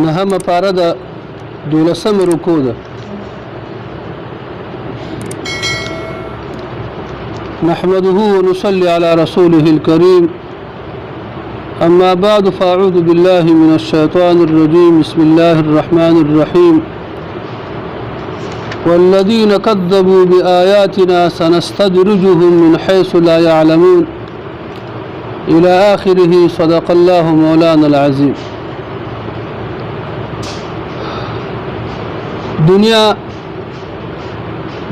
نهم پاره د 12 رکوع ده. نحمده ونصلي على رسوله الكريم. أما بعد فأعوذ بالله من الشيطان الرجيم. بسم الله الرحمن الرحيم. والذين كذبوا بآياتنا سنستدرجهم من حيث لا يعلمون إلى آخره. صدق الله مولانا العظيم. دنیا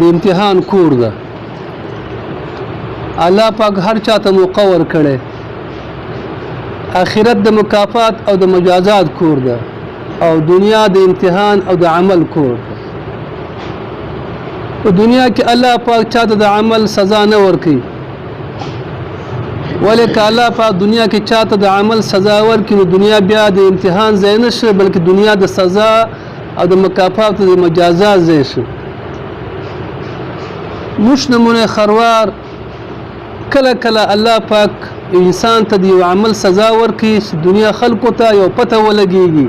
د امتحان کور ده. الله پاک هر چاته موقع ورکړي. آخرت د مکافات او د مجازات کور ده او دنیا د امتحان او د عمل کور ده. په دنیا کې الله پاک چاته د عمل سزا نه ورکړي، ولکه الله پاک دنیا کې چاته د عمل سزا ورکړي نو دنیا بیا د امتحان ځای نه شي، بلکې دنیا د سزا او د مکافات او د مجازات ځای شي. موږ نمونه خروار کله کله الله پاک انسان ته د یو عمل سزا ورکړي چې دنیا خلکو ته یو پته ولګېږي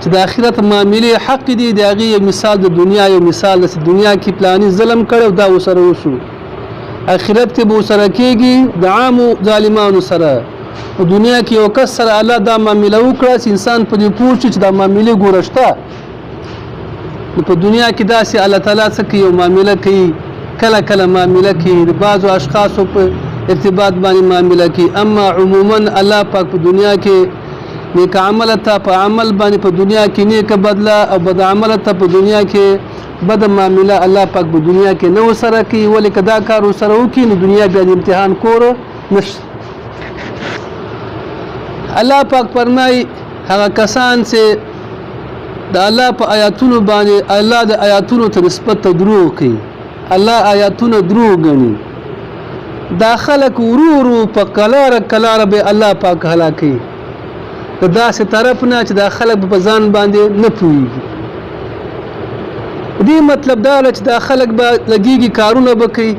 چې د آخرت معاملې حق دي. د هغې یو مثال د دنیا یو مثال ده چې دنیا کې پلاني ظلم کړی او دا ورسره وشو، آخرت کې به ورسره کېږي د عامو ظالمانو سره. په دنیا کې یو کس سره الله دا معامله وکړه چې انسان په دې پوه شي چې دا معاملې ګوره شته. نو په دنیا کې داسې الله تعالی څه کوي، یو معامله کوي، کله کله معامله کوي، د بعضو اشخاصو په ارتباط باندې معامله کوي. اما عموما الله پاک په دنیا کې نیک عمل ته په عمل باندې په دنیا کې نیک بدله او بد عمل ته په دنیا کې بد معامله الله پاک په دنیا کې نه وسره کوي. ولې که دا کار وسره وکړي نو دنیا بیا د امتحان کور نشته. الله پاک فرمایي هغه کسان چې د الله په آیاتونو باندې الله د آیاتونو ته نسبت ته دروغ کوي، الله آیاتونه دروغ ګڼي، دا خلک ورو ورو په کلاره کلاره به الله پاک هلاکوي د داسې طرف نه چې دا خلک په ځان باندې نه پوهېږي. دې مطلب دا دی چې دا خلک به لګېږي کارونه به کوي،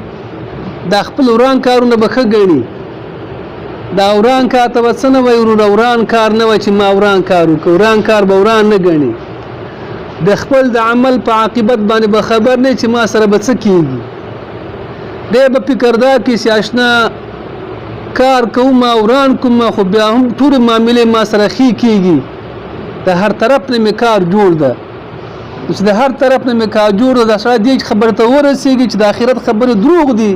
دا خپل وران کارونه به ښه ګڼي. دا وران کار ته به څه نه وایي، وران کار نه وایي چې ما وران کار وکړ، وران کار به وران نه ګڼي. د خپل د عمل په عاقبت باندې به خبر نه چې ما سره به څه کېږي. دی به فکر دا کوي چې اشنا کار کوم وران کوم خو بیا هم ټولې معاملې ما سره ښې کېږي. د هر طرف نه مې کار جوړ ده، چې د هر طرف نه مې کار جوړ ده. دا سړی دې خبرې ته ورسېږي چې د آخرت خبرې دروغ دي،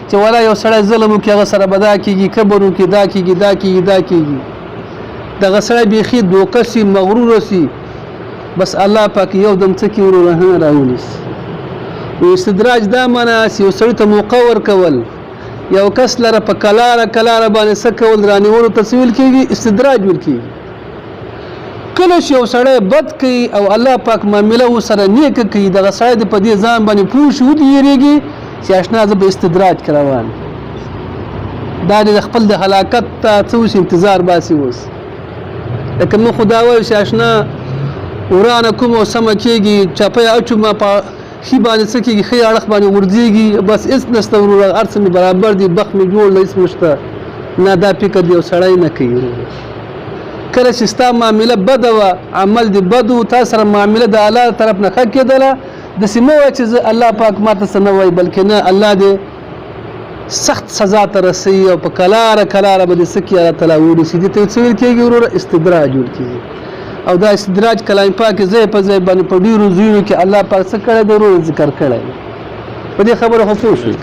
چې ولا یو سړی ظلم وکړي هغه سره به دا کېږي، کبر وکړي دا کېږي، دا کېږي، دا کېږي. دغه سړی بیخي دوکه شي، مغروره شي. بس الله پاک یو دم څه کوي ورونه راونیسي. استدراج دا معنا چې یو سړي ته موقع ورکول، یو کس لره په کلاره کلاره باندې څه کول رانیولو ته څه ویل کېږي؟ استدراج ویل کېږي. کله چې یو سړی بد کوي او الله پاک معامله ورسره نیکه کوي، دغه سړی د په دې ځان باندې پوه شي ودرېږي چې اشنا زه به استدراج کې روان، دا د خپل د هلاکت ته څه وشي انتظار باسي. اوس لکه موږ خو دا وایو چې اشنا ورانه کوم او سمه کېږي، چاپی اچومه په ښي باندې څه کېږي، ښي اړخ باندې غورځېږي، بس هېڅ نشته وروره، هر څه مې برابر دي، بخت مې جوړ دی، هېڅ نشته. نه، دا فکر د یو سړی نه کوي. کله چې ستا معامله بده وه، عمل دې بد و، تا سره معامله د الله طرف نه ښه کېدله، داسې مه وایه چې زه الله پاک ما ته څه نه وایي، بلکې نه، الله دې سخت سزا ته رسوي او په کلاره کلاره به دې څه کړي الله تعالی ونیسي. دې ته څه ویل کېږي وروره؟ استدراج ویل کېږي. او دا استدراج کلام پاک ځای په ځای باندې په ډېرو ځایونو کې الله پاک څه کړی دی ورور ذکر کړی دی. په دې خبره خو پوه شئ.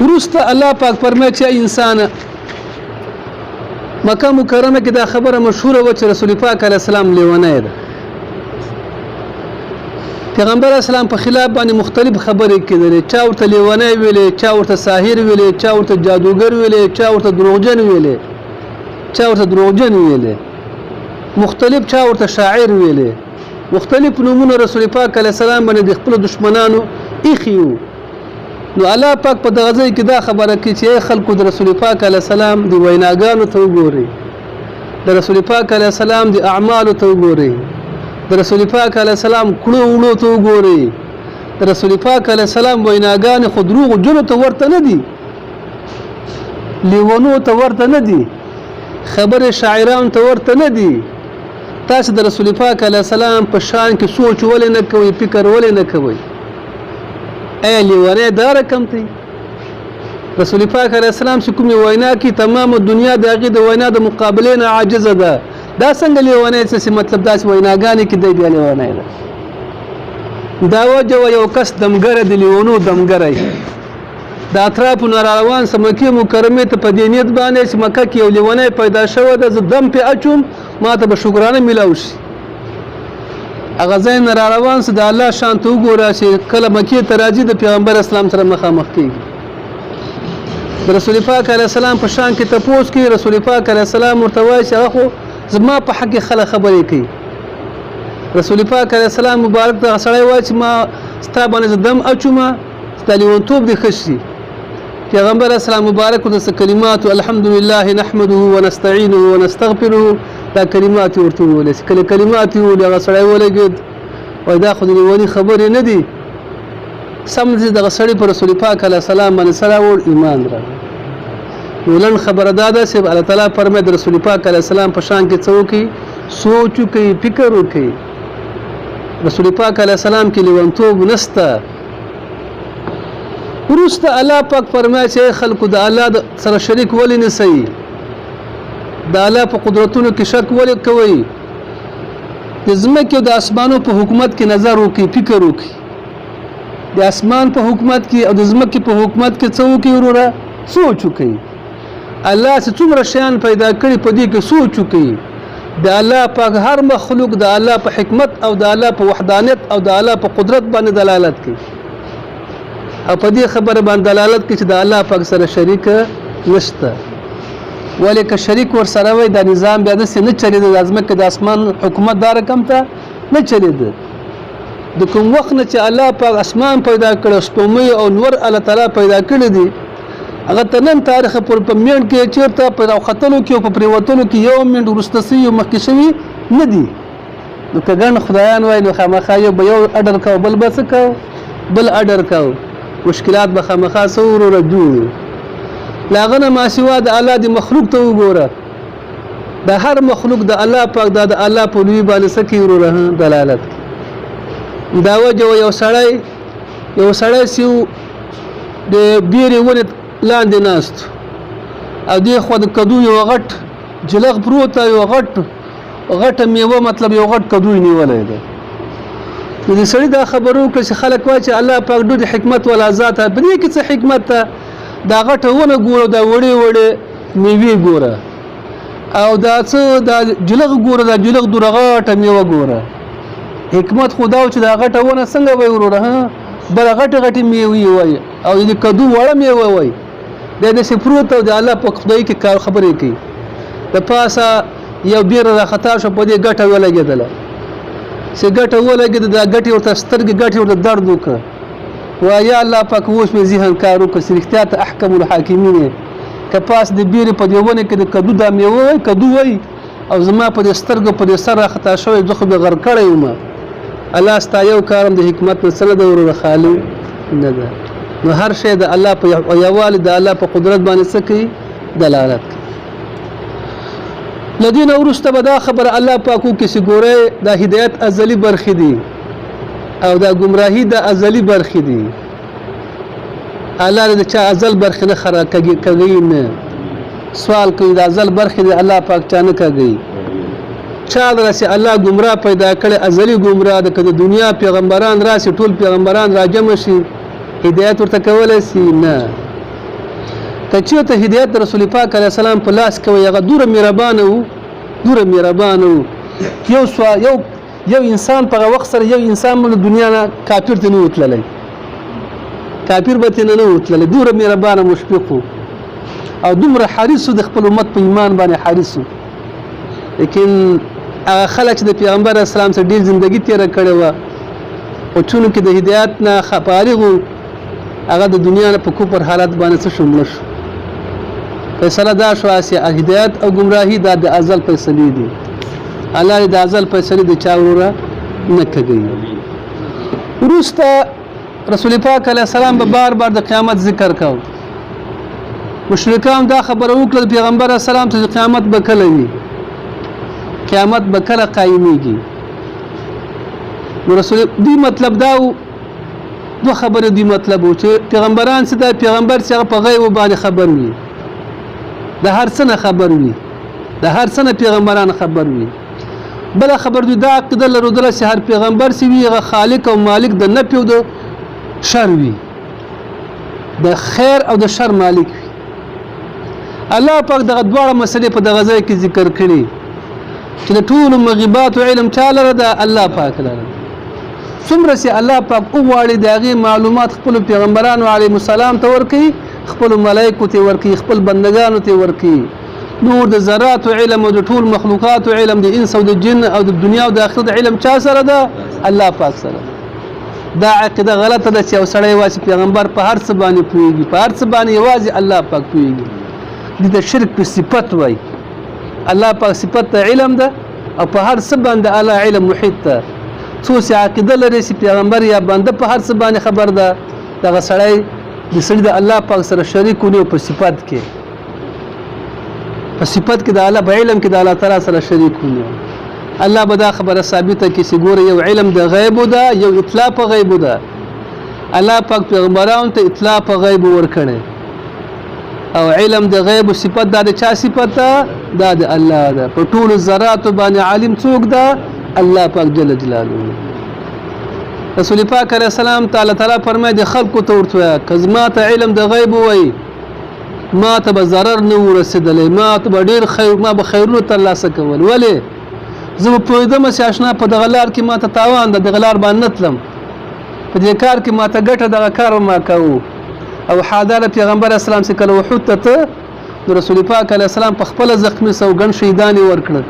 وروسته الله پاک فرمایي چې انسانه مکه مکرمه کې دا خبره مشهوره وه چې رسول پاک علیه السلام لیونی ده. پیغمبر اسلام په خلاف باندې مختلف خبرې کېدلې، چا ورته لیونی ویلې، چا ورته ساحر ویلې، چا ورته جادوګر ویلې، چا ورته دروغجن ویلې، چا ورته دروغجن ویلې، مختلف چا ورته شاعر ویلې، مختلف نومونه رسول پاک علیه السلام باندې د خپل دشمنانو ایښي وو. نو الله پاک په دغه ځای کې دا خبره کوي چې خلکو د رسول پاک علیه السلام د ویناګانو ته وګورئ، د رسول پاک علیه السلام د اعمالو ته وګورئ، د رسول پاک علیه السلام کړو وړو ته وګورئ. د رسول پاک علیه السلام ویناګانې خو دروغو جنو ته ورته نه دي، لیونو ته ورته نه دي، خبرې شاعرانو ته ورته نه دي، تاسو د رسول پاک علیه السلام په شان کې سوچ ولې نه کوئ فکر ولې نه کوئ لیونی دا رقم دی رسول پاک علیه السلام چې کومې وینا کې تمام دنیا د هغې د وینا د مقابلې نه عاجزه ده دا څنګه لیونی چې مطلب داسې ویناګانې کې دی بیا لیونی ده دا وجه یو کس دمګره د لیونو دمګری د اطرافو نه راروان سه مکې مکرمې ته په دې نیت باندې چې مکه کې یو لیونی پیدا شوی ده زه دم پې اچوم ما ته به شکرانه میلاو شي هغه ځای نه راروان سه د الله شان ته وګوره چې کله مکې ته راځي د پیغمبر اسلام سره مخامخ کېږي د رسول پاک علیه السلام په شان کې تپوس کوي رسول پاک علیه السلام ورته وایي چې هغه خو زما په حق کې خلک خبرې کوي رسول پاک علیه السلام مبارک دغه سړی وایي چې ما ستا باندې زه دم اچومه ستا لیونتوب دې ښه شي پیغمبر اسلام مبارک ورته کلمات الحمدلله نحمده ونستعینه ونستغفره دا کلمات ورته وویلې چې کله کلمات یې وویلې هغه سړی ولګېد وایي دا خو د لیوني خبرې نه دي سم دې دغه سړي په رسول پاک علیه السلام باندې سره وړ ایمان راغی نو لنډ خبره دا ده چې الله تعالی فرمایي د رسول پاک علیه السلام په شان کې څه وکړي سوچ وکړي فکر وکړي رسول پاک علیه السلام کې لیونتوب نشته وروسته الله پاک فرمایي چې خلکو د الله سره شریک ولې نسئ د الله په قدرتونو کې شک ولې کوئ د ځمکې او د اسمانو په حکومت کې نظر وکړئ فکر وکړئ د اسمان په حکومت کې او د ځمکې په حکومت کې څه وکړئ وروره سوچ وکړئ الله چې څومره شیان پیدا کړي په دې کې سوچ وکړئ د الله پاک هر مخلوق د الله په حکمت او د الله په وحدانیت او د الله په قدرت باندې دلالت کوي او په دې خبره باندې دلالت کوي چې د الله پاک سره شریک نشته ولې که شریک ور سره وي د نظام بیا داسې نه چلېده د ځمکې د اسمان حکومت دا رقم ته نه چلېده د کوم وخت نه چې الله پاک اسمان پیدا کړ سپوږمۍ او نور الله تعالی پیدا کړي دي هغه ته نن تاریخ پر په منډ کې چیرته په راوختلو کې او په پریوتلو کې یو منډ وروسته سوي او مخکې شوي نه دي نو که ګڼ خدایان وایي نو خامخا یو به یو اډر کوو بل به څه کوو بل اډر کوو مشکلات به خامخا څه وروره جوړ له هغه نه ماسوا د الله د مخلوق ته وګوره د هر مخلوق د الله پاک د الله په لوی باندې څه کوي وروره دلالت کوي دا وجه یو سړی چې د بیرې ونې لاندې ناست او دې خوا د کدو یو غټ جلغ پروت یو غټه میوه مطلب یو غټ کدو نیولی دی نو د سړي دا خبرو وکړه چې خلک وایي چې الله پاک ډېر حکمت والا ذات په دې کې څه حکمت ده دا غټه ونه ګوره دا وړې میوې ګوره او دا څه دا جلغ ګوره دا جلغ دوره غټه میوه ګوره حکمت خو دا و چې دا غټه ونه څنګه وایي وروره بله غټې میوې وایي او د کدو وړه میوه وایي دا داسې پروت او د الله په خدای کې خبرې کوي د پاسه یو بیره راخطا شو په دې ګټه ولګېدله چې ګټه ولګېده دا ګټې ورته سترګې ګټې ورته درد وکړه وایي یا الله پاک اوس مې ذهن کار وکړه چې رښتیا ته احکم الحاکمین یې که پاس د بیرې په دې ونه کې د کدو دا میوه وایي کدو وایي او زما په دې سترګو په دې سر راخطا شوی زه خو بې غر کړی وم الله ستا یو کارم د حکمت نه څه نه ده وروره خالي نه ده نو هر شی د الله په یووالي د الله په قدرت باندې څه کوي دلالت کوي لدین وروسته به دا خبره الله پاک وکړي چې ګورئ دا هدایت ازلي برخې دي او دا ګمراهي د ازلي برخې دي الله د چا ازل برخې نه خرا کوي نه سوال کوي د ازل برخې د الله پاک چا نه کوي چا درسي الله ګمراه پیدا کړي ازلي ګمراه د کده دنیا پیغمبران راسي ټول پیغمبران راجم شي هدایت ورته کولای شي نه کچې ته هدایت رسول پاک علیه السلام په لاس کوي هغه دوره مهربان وو یو انسان په وخت سره یو انسان من دنیا نه کافر ته نه وتللی کافر به ته نه وتللی دوره مهربان مشفق او دومره حریص د خپل امت په ایمان باندې حریص لیکن هغه خلک چې د پیغمبر اسلام سره ډېر ژوندګي تېره کړې وه او چونو کې د هدایت نه فارغ وو هغه د دنیا نه په کفر حالت باندې څه شو مړه شو فیصله دا شوه چې هدایت او ګمراهي دا د ازل فیصلې دي الله د ازل فیصلې د چا وروره نه کوي وروسته رسول پاک علیه السلام به بار بار د قیامت ذکر کوي مشرکان دا خبره وکړه پیغمبر اسلام ته قیامت به کله وي قیامت به کله قایمیږي. نو رسول دی مطلب دا دو خبره دی مطلب و چې پیغمبران څه د پیغمبر چې هغه په غیب باندې خبر وي، د هر څه نه خبر وي، د هر څه نه پیغمبران خبر وي. بل خبر دی دا عقیده لرودله چې هر پیغمبر چې وي هغه خالق او مالک د نفع او د شر وي، د خیر او د شر مالک وي. الله پاک دغه دواړه مسلې په دغه ځای کې ذکر کړي چې د ټولو مغیبات او علم چا لره ده؟ الله پاک لره. څومره چې الله پاک وغواړي د هغې معلومات خپلو پیغمبرانو علیهم السلام ته ورکوي، خپلو ملایکو ته ورکوي، خپل بندګانو ته ورکوي. نور د ذراتو علم او د ټول مخلوقاتو علم، د انس او د جن او د دنیا او د آخرت علم چا سره ده؟ الله پاک سره. دا عقیده غلطه ده چې یو سړی وایي پیغمبر په هر څه باندې پوهېږي، په هر څه باندې یوازې الله پاک پوهېږي. دې ته شرک په صفت وایي. الله پاک صفت ته علم ده او په هر څه باندې الله علم محیط ده. څو چې عقیده لري چې پیغمبر یا بنده په هر څه باندې خبر ده، دغه سړی د سړي د الله پاک سره شریک ونیو په صفت کې، په صفت کې د الله په علم کې د الله تعالی سره شریک ونیو. الله به دا خبره ثابته کړي چې ګوره یو علم د غیب ده، یو اطلاع په غیب ده. الله پاک پیغمبرانو ته اطلاع په غیب ورکړي او علم د غیب صفت دا د چا صفت ده؟ دا د الله ده. په ټولو ذراتو باندې عالم څوک ده؟ الله پاک جل جلاله. رسول پاک علیه السلام تعالی فرمایي د خلکو ته ورته وایه که زما ته علم د غیب ووایي ما ته به ضرر نه ورسېدلی، ما ته به ډېر خیر، ما به خیرونه ترلاسه کول. ولې؟ زه به پوهېدم چې اشنا په دغه لار کې ما ته تاوان ده، دغه لار باندې نه تلم، په دې کار کې ما ته ګټه دغه کار به ما کوو. او حاداله پیغمبر اسلام چې کله وحود ته نو رسول پاک علیه السلام په خپله زخمي سو ګڼ شهیدان یې ورکړل،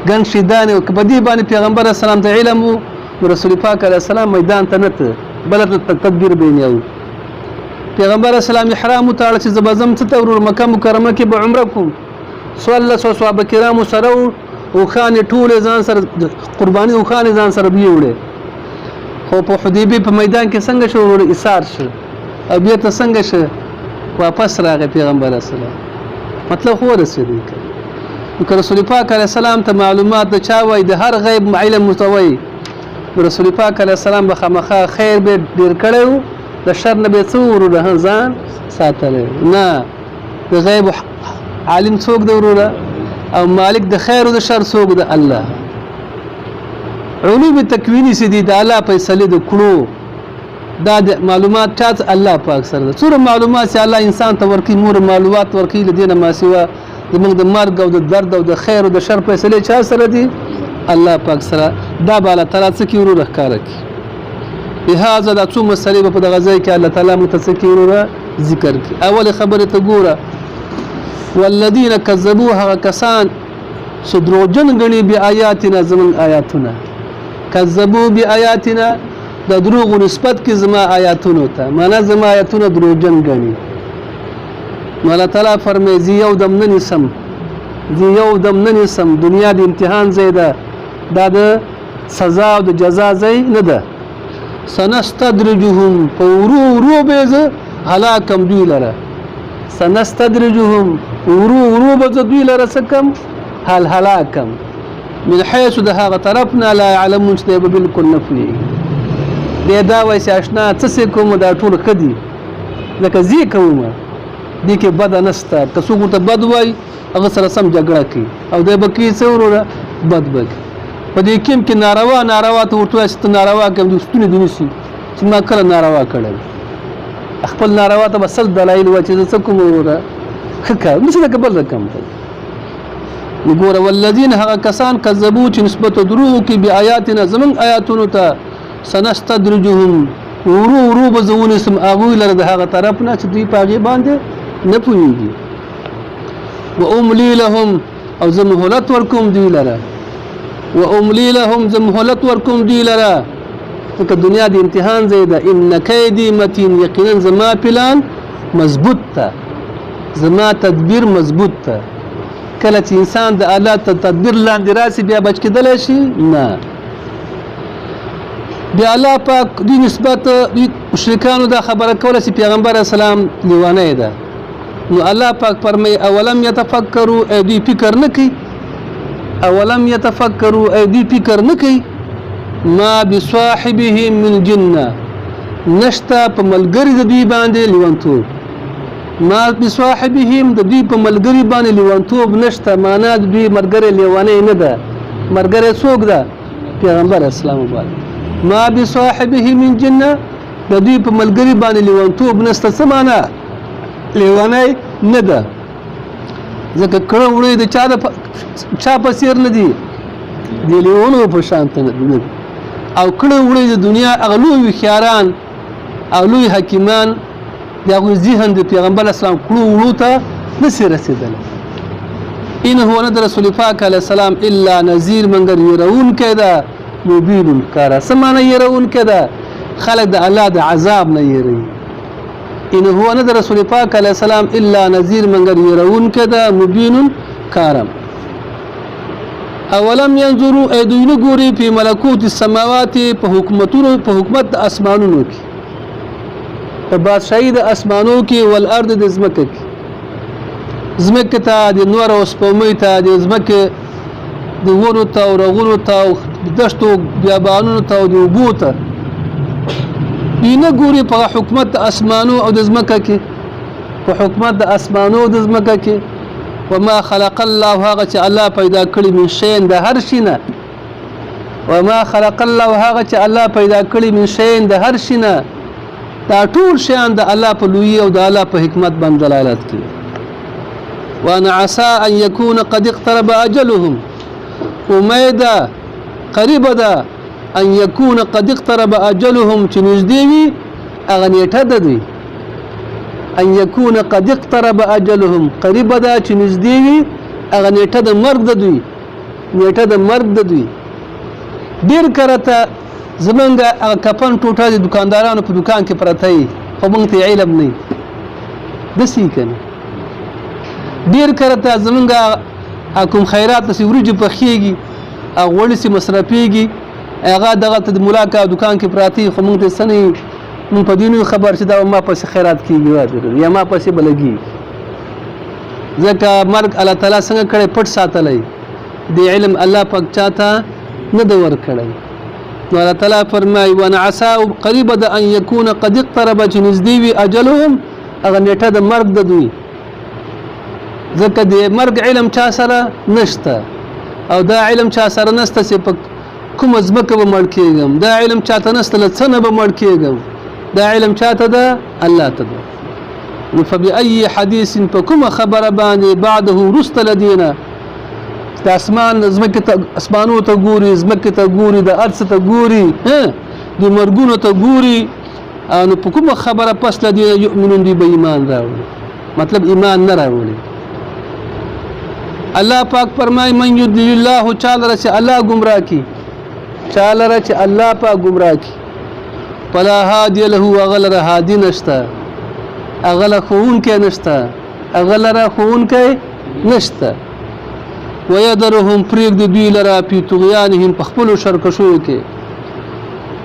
ګڼ شهیدان یې. که په دې باندې پیغمبر اسلام ته علم و نو رسول پاک علیه السلام میدان ته نه ته بله تدبیر به یې نیو. پیغمبر اسلام احرام وتاړه چې زه به ځم څه ته ورور مکه مکرمه کې به عمره کوم. څوارلس صحابه کرامو سره و، اوښانې ټولې ځان سره قرباني اوښانې ځان سره به یې وړې. خو په حدیبیې په میدان کې څنګه شو؟ ورور ایثار شو او بېرته څنګه شو؟ واپس راغی پیغمبر اسلام. مطلب خو ورسېدی که نو که رسول پاک علیه السلام ته معلومات د چا وایي د هر غیب علم ورته وایي نو رسول پاک علیه السلام به خامخا خیر به ډېر کړی و، د شر نه به یې څه وروره ځان ساتلی. نه، د غیب عالم څوک دی وروره؟ او مالک د خیر او د شر څوک دی؟ الله. علوم تکویني چې دي د الله فیصلې د کړو دا د معلومات چاته؟ الله پاک سره ده. څومره معلومات چې الله انسان ته ورکوي، نور معلومات ورکوي له دې نه ما سوا زموږ د مرګ او د درد او د خیر او د شر فیصلې چا سره دي؟ الله پاک سره. دا به الله تعالی څه کړي؟ وروره ښکاره کړي. لهذا دا څو مسلې به په دغه ځای کې الله تعالی موږ ته څه کړي؟ وروره ذکر کړي. اولې خبرې ته ګوره، والذین کذبوا هغه کسان چې دروغجن ګڼي بآیاتنا زموږ آیاتونه، کذبوا بآیاتنا د دروغو نسبت کې زما آیاتونو ته، معنا زما آیاتونه دروغجن ګڼي. نو الله تعالی فرمایي زه یو دم نه نیسم، زه یو دم نه نیسم. دنیا د امتحان ځای ده، دا د سزا او د جزا ځای نه ده. سنستدرجهم په ورو ورو به زه هلاکم دوی لره، سنستدرجهم ورو ورو به زه دوی لره څه کم؟ هلاکم. من حیث د هغه طرف نه لا یعلمون چې دی به بلکل نه پوهېږي. دی دا وایي چې اشنا څه څه کوم دا ټول ښه دي لکه زه کوم، دې کې بده نشته. که څوک ورته بد وایي هغه سره سم جګړه کوي او دی به کوي څه وروره؟ بد به کوي. په دې کې ناروا ناروا ته ورته وایي چې ته ناروا کوې، د ستونې دې نیسي چې ما کله ناروا کړی. خپل ناروا ته به سل دلایل وایي چې زه څه کوم وروره؟ ښه کار نشي لکه بل رقم ته. نو ګوره والذین هغه کسان کذبو چې نسبت دروغ کوي بآیاتنا زموږ آیاتونو ته، سنستدرجهم ورو ورو به زه ونیسم هغوی لره د هغه طرف نه چې دوی په هغې باندې نه پوهېږي. واملی لهم او زه مهلت ورکوم دوی لره، واملی لهم زه مهلت ورکوم دوی لره، ځکه دنیا د امتحان ځای ده. ان کیدي متین، یقینا زما پلان مضبوط ته، زما تدبیر مضبوط ته. کله چې انسان د الله تدبیر لاندې راسي بیا بچ کېدلی شي؟ نه. بیا الله پاک دوی نسبت مشرکانو دا خبره کوله چې پیغمبر اسلام لیوانی ده. نو الله پاک فرمایي اولم یتفکروا، دوی فکر نه کوي؟ اولم يتفکروا ای دوی فکر نه کوي ما بصاحبهم من جنه نشته په ملګري د دوی باندې لیونتوب ما بصاحبهم د دوی په ملګري باندې لیونتوب نشته معنا د دوی ملګری لیونی نه ده ملګری څوک ده پیغمبر اسلام باندې ما بصاحبه من جنه د دوی په ملګري باندې لیونتوب نشته څه معنا لیونی نه ده ځکه کړه وړي د چا په څیر نه دي د لیونو په شان نه دي او کړه وړي د دنیا اغلوی خیاران او لوی حکیمان دغه ذهن د پیغمبر اسلام کړه وړو ته نسی رسیدل ان هو ند رسول پاک علیه السلام الا نذیر منګر يرون کده مبین کارا سمانه يرون کده خلق د الله د عذاب نه يري ان هو ند رسول پاک علیه السلام الا نذیر منګر يرون کده مبین کارا اولم ينظروا ايدون ګوري په ملکوت السماوات په حکومتونو په حکومت اسمانونو کې په بادشاہي د اسمانو کې والارض د زمکه کې زمکه ته د نور او سپومې ته د زمکه د ورو ته او رغونو ته او دشتو بیابانونو ته او د اوبو ته نه ګوري په حکومت اسمانو او د زمکه کې په حکومت د اسمانو او د زمکه کې وما خلق الله هغه چې الله پیدا کړی من شین د هر شي نه وما خلق الله هغه چې الله پیدا کړی من شین د هر شي نه دا ټول شیان د الله په لوی او د الله په حکمت باندې دلالت کوي وانا عسى ان يكون قد اقترب اجلهم امید قریب ده ان يكون قد اقترب اجلهم چې نږدې وي هغه نیټه ده دوی ان يكون قد اقترب اجلهم قریب ده چې نږدې وي هغه نیټه د مرګ ده دوی نیټه د مرګ ده دوی ډیر کرته زمونږ هغه کفن ټوټه د دکاندارانو په دکان کې پرته وي خو موږ ته علم نه دسي کنه ډیر کرته زمونږ کوم خیرات نسی ورجو پخېږي او وړي سي مصرفيږي هغه دغه د ملاقات دکان کې پراتی خو موږ ته سنې مون په دینو خبر چې دا ما پس خیرات کیږي واځي یا ما پس بلګي ځکه مرګ الله تعالی څنګه کړي پټ ساتلای دی علم الله پاک چاته نه دور کړي نو الله تعالی فرمای وانا عسى قريب ده ان يكون قد اقترب جنزدي اجلهم اغه نیټه د مرګ د دوی ځکه د مرګ علم چا سره نشته او دا علم چا سره نشته چې په کوم ځمکه به مړ کېږم دا علم چاته نشته لڅنه به مړ کېږم دا علم چاته ده الله ته ده فبأي حديث فكم خبر باندې بعده رست لدينا د اسمان زمکه ته اسمانو ته ګوري زمکه ته ګوري د ارض ته ګوري د مرګونو ته ګوري نو په کومه خبره پس لدينا يؤمنون دی به ایمان راوړي مطلب ایمان نه راوړي الله پاک فرمای من يضلل الله چاله چې الله گمراه کی چاله چې الله پاک گمراه کی فلا هادي له وغلر هادي نشتا اغل خون کې نشتا اغلر خون کې نشتا ويذرهم فريق دوی لرا په طغيانهم پخپلو شرکشو کې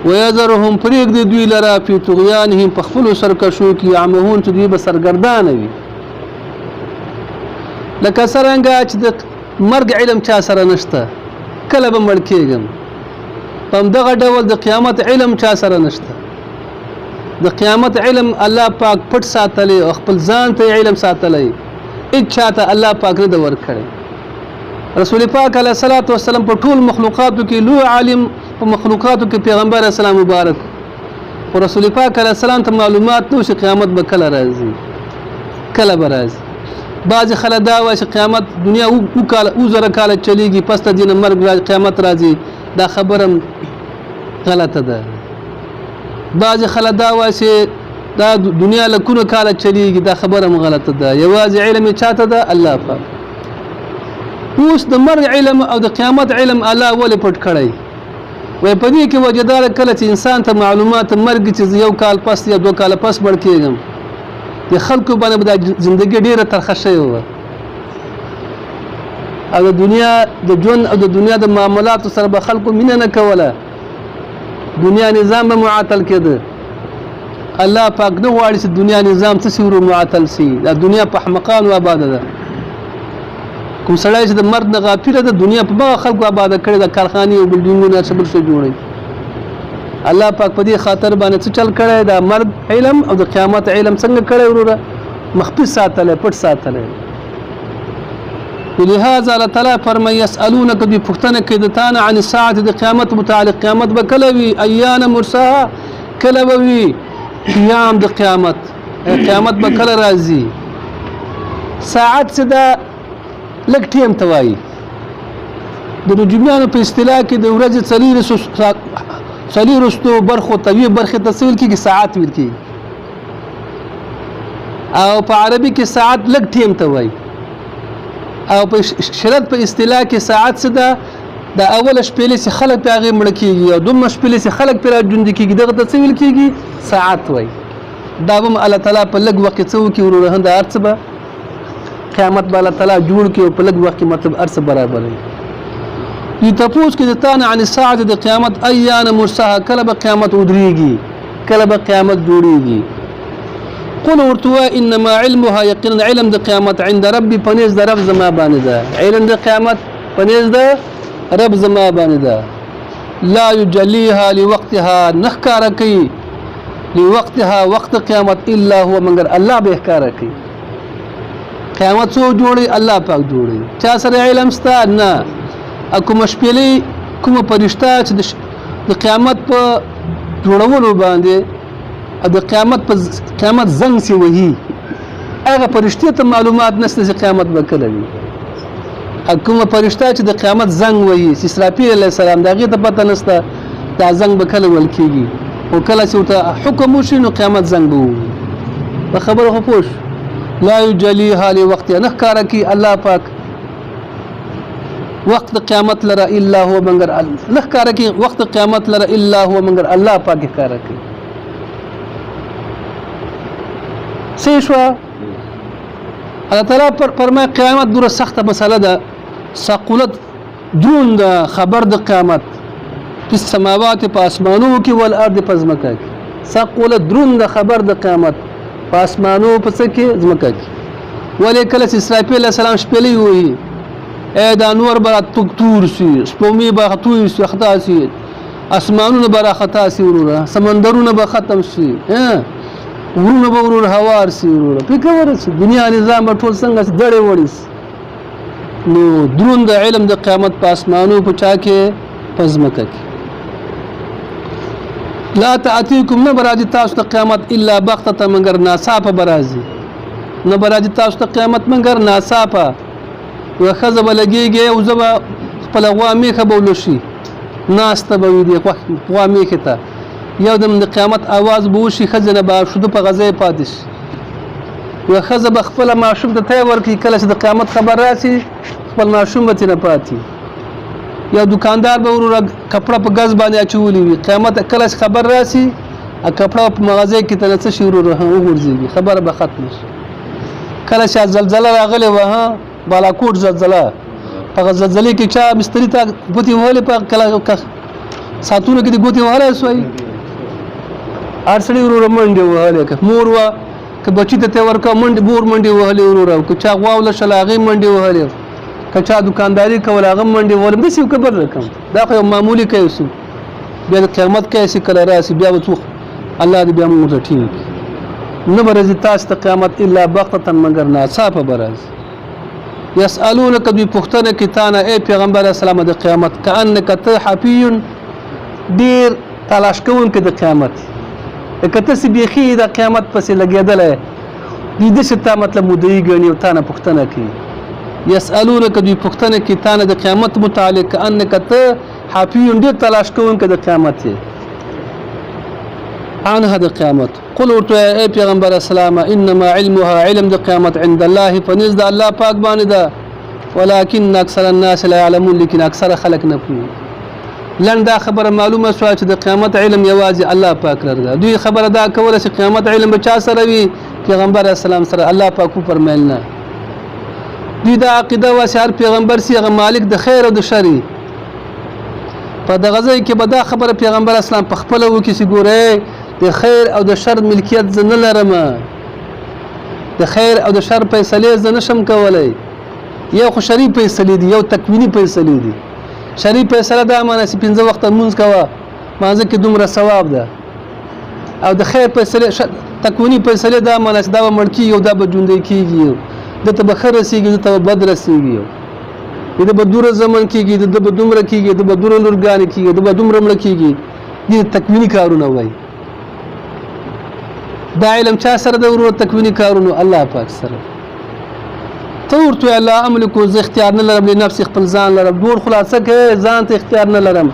ويذرهم فريق دوی لرا په طغيانهم پخپلو شرکشو کې عمهون چې دوی به سرګردان وي لکه څنګه چې د مرګ علم چا سره نشته کله به مړ کېږم په دغه ډول د قیامت علم چا سره نشته د قیامت علم الله پاک پټ ساتلی او خپل ځان ته علم ساتلی اچھا ته الله پاک نه ور کړی رسول پاک علیه الصلاۃ والسلام په ټول مخلوقاتو کې لوی عالم په مخلوقاتو کې پیغمبر اسلام مبارک او رسول پاک علیه السلام ته معلومات نو چې قیامت به کله راځي کله به راځي بعض خلک دا وایي چې قیامت دنیا او زره کال چلیږي پس ته دین مرګ قیامت راځي دا خبرم غلطه ده بعض خلک دا وایي چې دا دنیا لکونه کال چلیږي دا خبرم غلطه ده یوازې علم چاته ده الله پاک اوس د مرګ علم او د قیامت علم الله ولې پټ کړی وای په دې کې وجدار کله چې انسان ته معلومات مرګ چې یو کال پس یا 2 کال پس مړ کېږم د خلکو باندې د ژوندۍ ډیره ترخه شوی و او د دنیا د ژوند او د دنیا د معاملاتو سره به خلکو مینه نه کوله دنیا نظام به معطل کېده الله پاک نه غواړي چې دنیا نظام څه سورو معطل شي دا دنیا په احمقانو آباده ده کوم سړی چې د مرد نه غافله د دنیا په هغه خلکو آباده کړې د کارخانې او بلډینګونه څه بل څه جوړوي الله پاک په دې خاطر باندې څه چل کړی دا مرد علم او د قیامت علم څنګه کړی وروره مخفي ساتلی پټ ساتلی لهذا الله تعالی فرمایي يسألونك دوی پوښتنه کوي د تا نه عن الساعة د قیامت متعلق قیامت به کله وي ایان مرساها کله به وي قیام د قیامت قیامت به کله راځي ساعت څه ده لږ ټیم ته وایي د نجومیانو په اصطلاح کې د ورځې څلورستو برخو ته یوې برخې ته څه ویل کېږي ساعت ویل کېږي او په عربي کې ساعت لږ ټیم ته وایي او په شرط په اصطلاح کې ساعت څه ده د اوله شپېلې چې خلک پې هغې مړه کېږي او دومره شپېلې چې خلک پې راژوندي کېږي دغه ته څه ویل کېږي ساعت وایي دا به هم الله تعالی په لږ وخت کې څه وکړي وروره دا هر څه به قیامت به الله تعالی جوړ کړي او په لږ وخت کې مطلب هر څه برابروي دوی تپوس کې د تا نه عن الساعة د قیامت ایان مرساها کله به قیامت ودرېږي کله به قیامت جوړېږي قل ورته انما علمها یقینا علم د قیامت عند ربي پنيز د رب زما باندې ده علم د قیامت پنيز د رب زما باندې ده لا يجليها لوقتها نخکار کوي لوقتها وقت قیامت الا هو مگر الله به ښکار کوي قیامت څو جوړي الله پاک جوړي چا سره علم ستا نه کوم شپېلې کوم فرشته چې د قیامت په جوړولو باندې د قیامت زنګ سی وهي هغه فرشتي ته معلومات نشته چې قیامت به کله وي کوم فرشته چې د قیامت زنګ وهي چې اسرافیل علیه السلام د هغې ته پته نشته دا زنګ به کله ویل کېږي او کله چې ورته حکم وشي نو قیامت زنګ به ووهي په خبره خو پوه شو لا یجلیها لوقتها نه ښکاره کوي الله پاک وقت قیامت لره الا هو مگر نه ښکاره کوي وقت قیامت لره الا هو مگر الله پاک ښکاره کوي صحیح شو الله تعالی فرمای قیامت دوره سخته مسله ده ثقلت درون ده خبر د قیامت په سماوات په اسمانو کې ول ارض په ځمکه کې ثقلت درون ده خبر د قیامت په اسمانو په څه کې ځمکه کې ولې کله چې اسرافیل علیه السلام شپېلې وایي دا نور به تور سي سپومې به توی سي خطا سي اسمانونه به راخطا سي وروره سمندرونه به ختم سي ورونه به ورور هوار سي وروره فکر ورسي دنیا نظام به ټول څنګه دړې وړي نو درون د علم د قیامت په اسمانو په چا کې په ځمکه کې لا تأتيكم نبراج تاسو ته قیامت الا بغتة مگر ناصافه برازي نبراج تاسو ته قیامت مگر ناصافه وخذ بلګيږي او زبا خپل غوا میخه بولشي ناسته به وي دی غوا میخه ته یو د قیامت आवाज به وشي خزنه به شود په غزې پاتش وخذ بخپل معشوم ته تی ورکی کله چې د قیامت خبر راسي خپل معشوم به نه پاتې یا دکاندار به ورور کپڑا په غز باندې اچولي وي قیامت کله خبر راسي ا کپڑا په مغازه کې ته څه شي ورور وګرځي خبر به ختم شي کله چې زلزلہ راغله وها بالاکوټ زلزلہ په زلزلې کې چا مستری ته ګوتی وهلې په کله ساتونه کې د ګوتی وهلې سوې ارسړي ورور منډه وهلې که مور وا که بچی ته ورکا منډه بور منډه وهلې ورور که چا غواول شلاغي منډه وهلې که چا دکانداری کول هغه منډه ولې د څه کبر رقم دا خو معمولی کیسو بیا د قیامت کیسې کله راسي بیا وڅو الله دې بیا موږ ته ټینګ نه برزي تاسو ته قیامت الا بغتة مگر ناصافه برز يسألونك بپختنه کې تانه اے پیغمبر اسلام د قیامت کأنک ته حفی ډیر تلاش کوونکې د قیامت کته سی بيخي د قیامت پسې لګیدل دي د شته مطلب مودي غني او تانه پختنه کې يسألونك بپختنه کې تانه د قیامت متعلق کأنک ته حفی ډیر تلاش کوونکې د قیامت عن هذا قیامت قل ورته اے پیغمبر اسلام انما علمها علم د قیامت عند الله فنزد الله پاک باندې ده ولكن اکثر الناس لا يعلمون لیکن اکثر خلق نه پوهیږي لن دا خبره معلومه شو چې د قیامت علم یوازې الله پاک لري دوی خبره دا کوله چې قیامت علم به چا سره وي پیغمبر اسلام سره الله پاک پر ملنه دوی دا عقیده واسه هر پیغمبر سی هغه مالک د خیر او د شر په دغه ځای کې به دا خبره پیغمبر اسلام په خپل وکي چې ګوره د خیر او د شر ملکیت زه نه لرم د خیر او د شر فیصله زه نشم کولای یو خو شرعي فیصلې دي یو تکویني فیصلې دي شرعي فیصله دا معنی چې 5 وخت لمونځ کوه مانځه کې دومره ثواب ده او د خیر فیصله تکوینی فیصله دا معنی چې دا به مړ کېږي او دا به ژوندی کېږي دته به ښه رسېږي دته به بد رسېږي د به دومره زمن کېږي د به دومره کېږي د به دومره لورګانې کېږي د به دومره مړه کېږي دې تکویني کارونه وایي دا علم چا سره د ورور تکویني کارونو الله پاک سره ته ورته الله املکو زه اختیار نه لرم لنفس خپل ځان لرم ډور خلاصه کوي ځان ته اختیار نه لرم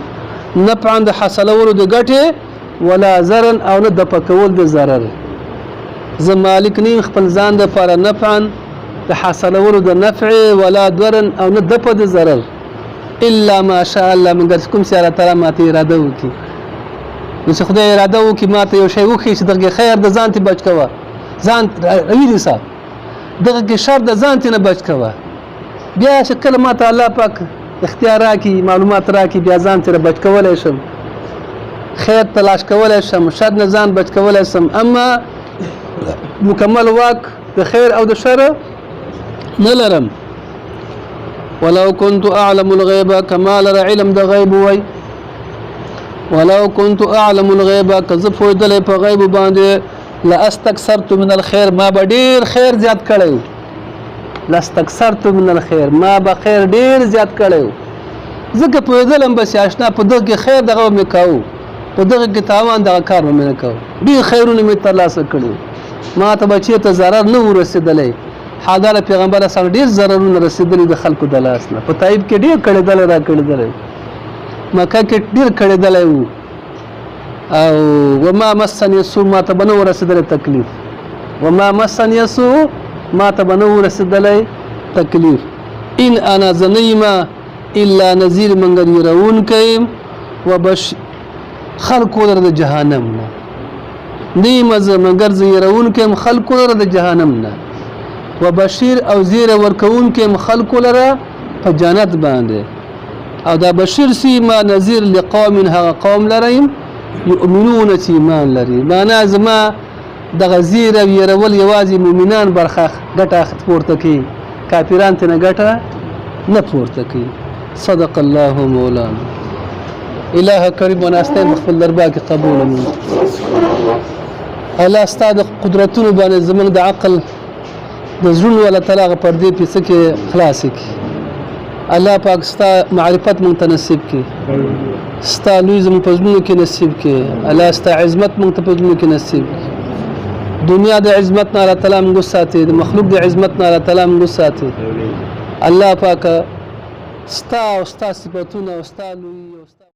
نفعا د حاصلولو د ګټې ولا ضرر او نه د پکول د ضرر زه مالک نیم خپل ځان د لپاره نفعا د حاصلولو د نفع ولا ضرر او نه د په د ضرر الا ما شاء الله مګر کوم چې الله تعالی ماته اراده وکړي نو چې خدای اراده وکړي ماته یو شی وکړي چې دغه خیر د ځان ته بچ کوه ځان ویلي صاحب دغه کې شر د ځان ته نه بچ کوه بیا چې کله ماته الله پاک اختیار راکړي معلومات راکړي بیا ځان ته بچ کولی شم خیر تلاش کولی شم شر نه ځان بچ کولی شم اما مکمل واک د خیر او د شر نه لرم ولو كنت اعلم الغيب كما لر علم د غیب وای ولو كنت اعلم الغيب کذ فویدل په غیب باندې لاستكثرت من الخير ما بدیر خیر زیات کړو لاستكثرت من الخير ما به خیر ډیر زیات کړو زکه فویدلم بس آشنا په دغه خیر دغه مې کاو په دغه کې تاوان دغه کار مې نه کاو ډیر خیرونه مې ترلاسه کړو ما ته بچی ته ضرر نه ورسېدلی حاضر پیغمبر سره ډیر ضررونه رسېدلي د خلکو د لاس نه په طیب کې ډیر کړېدلی را کړېدلی مکه کې ډیر کړېدلی وو او وما مسني سوء ما ته به نه ورسېدلی تکلیف وما مسني سوء ما ته به نه ورسېدلی تکلیف ان انا زنیما الا نذیر منګر يرونکی خلقو لره د جهنم نه نیمه زه مګر زه يرونکی خلقو لره د جهنم نه وبشیر او زیر ورکونکی خلقو لره په جنت باندې او دا بشیر سی ما نذیر لقوم هغه قوم لریم یؤمنون چې ایمان لري معنا زما د غزیر او يرول یوازې مؤمنان برخه ګټه پورته کوي کافران ته نه ګټه نه پورته کوي صدق الله مولانا اله کریم وناسته خپل دربار کې قبول ومنه الله ستاسو قدرتونو باندې زمونږ د عقل د زړونو ولا طلاق پردې په څه کې خلاص کی الله پاک ستا معرفت مونږ ته نصیب کی ستا لوی زموږ په زړونو کې نصیب کی الله ستا عظمت مونږ ته په زړونو کې نصیب کی دنیا د عظمت نه الله تعالی موږ ساتي د مخلوق د عظمت نه الله تعالی موږ ساتي الله پاک ستا او ستا صفاتونه او ستا لوی